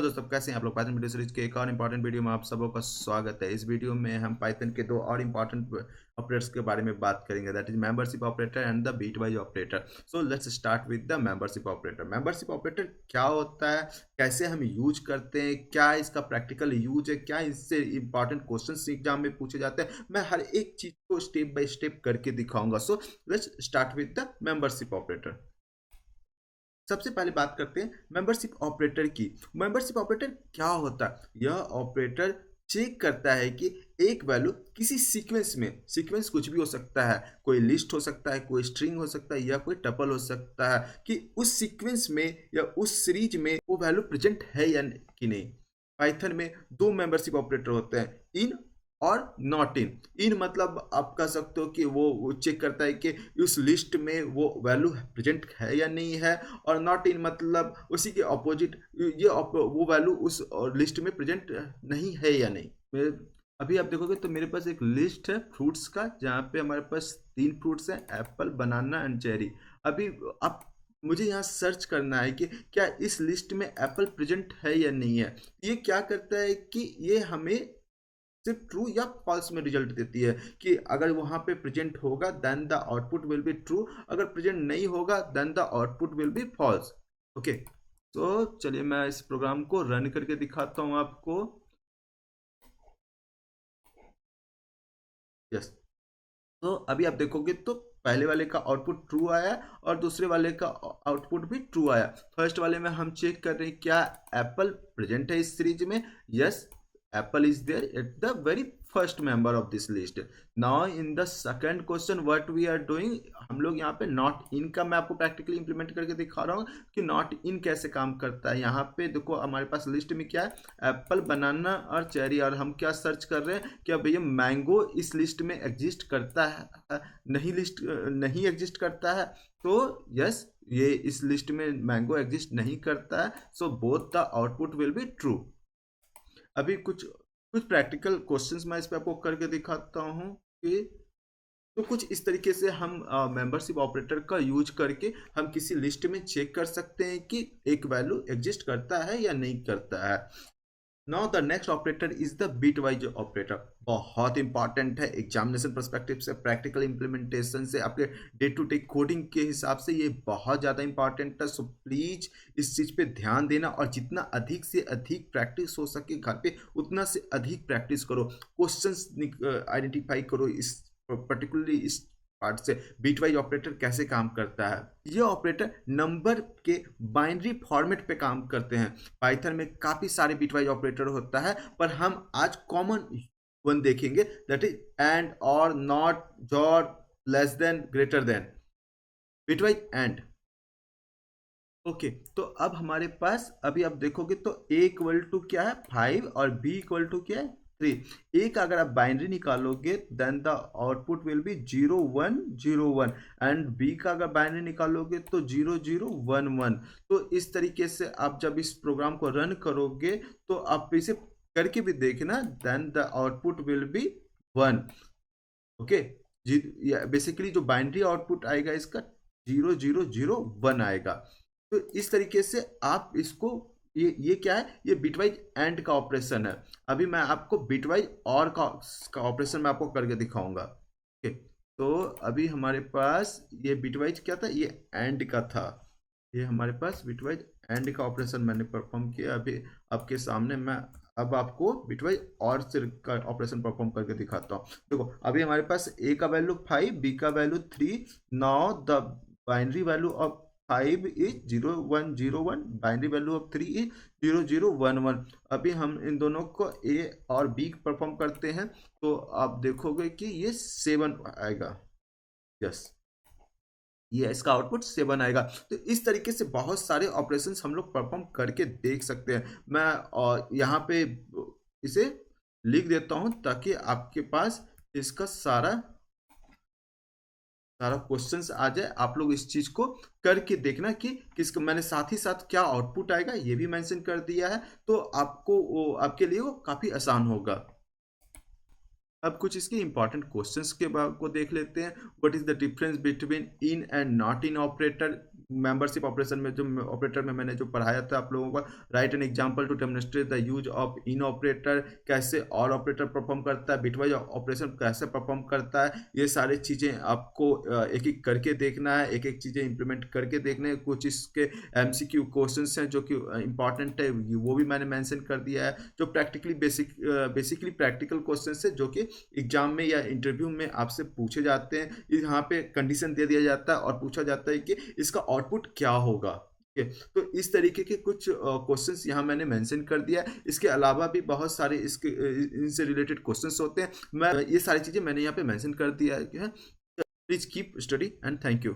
तो दोस्तों कैसे हैं आप लोग। पाइथन वीडियो सीरीज के एक और इंपॉर्टेंट वीडियो में आप सबों का स्वागत है। इस वीडियो में हम पाइथन के दो और इंपॉर्टेंट ऑपरेटर्स के बारे में बात करेंगे, that is membership operator and the bitwise operator. So let's start with the membership operator. Membership operator क्या होता है, कैसे हम यूज करते हैं, क्या इसका प्रैक्टिकल यूज है, क्या इससे इंपॉर्टेंट क्वेश्चन एग्जाम में पूछे जाते हैं, मैं हर एक चीज को स्टेप बाय स्टेप करके दिखाऊंगा। So let's start with the membership operator. सबसे पहले बात करते हैं मेंबरशिप ऑपरेटर की। मेंबरशिप ऑपरेटर क्या होता है? यह ऑपरेटर चेक करता है कि एक वैल्यू किसी सीक्वेंस में, सीक्वेंस कुछ भी हो सकता है, कोई लिस्ट हो सकता है, कोई स्ट्रिंग हो सकता है या कोई टपल हो सकता है, कि उस सीक्वेंस में या उस सीरीज में वो वैल्यू प्रेजेंट है या कि नहीं। पाइथन में दो मेंबरशिप ऑपरेटर होते हैं, इन और नॉट इन। इन मतलब आप कह सकते हो कि वो चेक करता है कि उस लिस्ट में वो वैल्यू प्रेजेंट है या नहीं है, और नॉट इन मतलब उसी के अपोजिट, वो वैल्यू उस लिस्ट में प्रेजेंट नहीं है या नहीं। अभी आप देखोगे तो मेरे पास एक लिस्ट है फ्रूट्स का, जहाँ पे हमारे पास 3 फ्रूट्स हैं, एप्पल, बनाना एंड चेरी। अभी आप मुझे यहाँ सर्च करना है कि क्या इस लिस्ट में एप्पल प्रेजेंट है या नहीं है। ये क्या करता है कि ये हमें सिर्फ ट्रू या फॉल्स में रिजल्ट देती है, कि अगर वहां पे प्रेजेंट होगा then the output will be true, अगर प्रेजेंट नहीं होगा then the output will be false. Okay, तो चलिए मैं इस प्रोग्राम को रन करके दिखाता हूं आपको। यस, तो अभी आप देखोगे तो पहले वाले का आउटपुट ट्रू आया और दूसरे वाले का आउटपुट भी ट्रू आया। फर्स्ट वाले में हम चेक कर रहे हैं क्या एप्पल प्रेजेंट है इस सीरीज में। Yes, apple is there at the very first member of this list. Now in the second question what we are doing, हम लोग यहाँ पे नॉट इन का मैं आपको प्रैक्टिकली इंप्लीमेंट करके दिखा रहा हूँ कि नॉट इन कैसे काम करता है। यहाँ पे देखो हमारे पास लिस्ट में क्या है, एप्पल, बनाना और चेरी, और हम क्या सर्च कर रहे हैं कि भैया मैंगो इस लिस्ट में एग्जिस्ट करता है, नहीं लिस्ट नहीं एग्जिस्ट करता है। तो यस, ये इस लिस्ट में मैंगो एग्जिस्ट नहीं करता है, so both the output will be true. अभी कुछ कुछ प्रैक्टिकल क्वेश्चंस मैं इस पे आपको करके दिखाता हूँ कि तो कुछ इस तरीके से हम मेंबरशिप ऑपरेटर का यूज करके हम किसी लिस्ट में चेक कर सकते हैं कि एक वैल्यू एग्जिस्ट करता है या नहीं करता है। Now the next operator is the bitwise operator. बहुत इंपॉर्टेंट है एग्जामिनेशन पर्सपेक्टिव से, प्रैक्टिकल इंप्लीमेंटेशन से, आपके डे टू डे कोडिंग के हिसाब से ये बहुत ज़्यादा इंपॉर्टेंट है। सो प्लीज इस चीज़ पे ध्यान देना, और जितना अधिक से अधिक प्रैक्टिस हो सके घर पे उतना से अधिक प्रैक्टिस करो, क्वेश्चंस आइडेंटिफाई करो इस पर्टिकुलरली इस पार्ट से। बिटवाइज ऑपरेटर कैसे काम करता है? ये ऑपरेटर नंबर के बाइनरी फॉर्मेट पे काम करते हैं। पाइथन में काफी सारे बिटवाइज ऑपरेटर होता है, पर हम आज कॉमन वन देखेंगे, दैट इज एंड, और, not, jaw, less than, greater than, bitwise and. Okay, तो अब हमारे पास अभी आप देखोगे तो a इक्वल टू क्या है 5 और b इक्वल टू क्या है 3। a का अगर आप बाइनरी निकालोगे then the output will be 0101, and b का अगर बाइनरी निकालोगे तो 0011। तो इस तरीके से आप जब इस प्रोग्राम को रन करोगे तो आप इसे करके भी देखना, then the output will be 1। Okay, basically जो बाइनरी आउटपुट आएगा इसका 0001 आएगा। तो इस तरीके से आप इसको, ये क्या है, ये बिटवाइज एंड का ऑपरेशन है। अभी मैं आपको बिटवाइज और का ऑपरेशन मैं आपको करके दिखाऊंगा। ओके, तो अभी हमारे पास ये बिटवाइज क्या था, ये एंड का था। ये हमारे पास बिटवाइज एंड का ऑपरेशन मैंने परफॉर्म किया। अभी आपके सामने मैं अब आपको बिटवाइज और से का ऑपरेशन परफॉर्म करके दिखाता हूँ। देखो अभी हमारे पास a का वैल्यू 5, b का value 3। Now the binary value of 5 is 0101, binary value of 3 is 0011। अभी हम इन दोनों को a और b परफॉर्म करते हैं तो आप देखोगे कि ये 7 आएगा। यस, ये इसका आउटपुट 7 आएगा। तो इस तरीके से बहुत सारे ऑपरेशंस हम लोग परफॉर्म करके देख सकते हैं। मैं यहाँ पे इसे लिख देता हूँ ताकि आपके पास इसका सारा सारा क्वेश्चंस आ जाए। आप लोग इस चीज को करके देखना कि किसको, मैंने साथ ही साथ क्या आउटपुट आएगा ये भी मेंशन कर दिया है, तो आपको आपके लिए वो काफी आसान होगा। अब कुछ इसके इंपॉर्टेंट क्वेश्चंस के को देख लेते हैं। What is the difference between in and not in operator? Membership operation में जो ऑपरेटर में मैंने जो पढ़ाया था आप लोगों को, write an example to demonstrate the use of in operator, कैसे ऑल ऑपरेटर परफॉर्म करता है, बिटवाइज ऑपरेशन कैसे परफॉर्म करता है, ये सारी चीज़ें आपको एक एक करके देखना है, एक एक चीज़ें इंप्लीमेंट करके देखने हैं। कुछ इसके एमसीक्यू क्वेश्चंस हैं जो कि इंपॉर्टेंट है, वो भी मैंने मेंशन कर दिया है। जो प्रैक्टिकली बेसिकली प्रैक्टिकल क्वेश्चंस है जो कि एग्जाम में या इंटरव्यू में आपसे पूछे जाते हैं। यहाँ पे कंडीशन दे दिया जाता है और पूछा जाता है कि इसका आउटपुट क्या होगा। तो इस तरीके के कुछ क्वेश्चंस यहाँ मैंने मेंशन कर दिया है। इसके अलावा भी बहुत सारे इसके इनसे रिलेटेड क्वेश्चंस होते हैं। मैं ये सारी चीज़ें मैंने यहाँ पे मेंशन कर दिया है। Please keep study and thank you.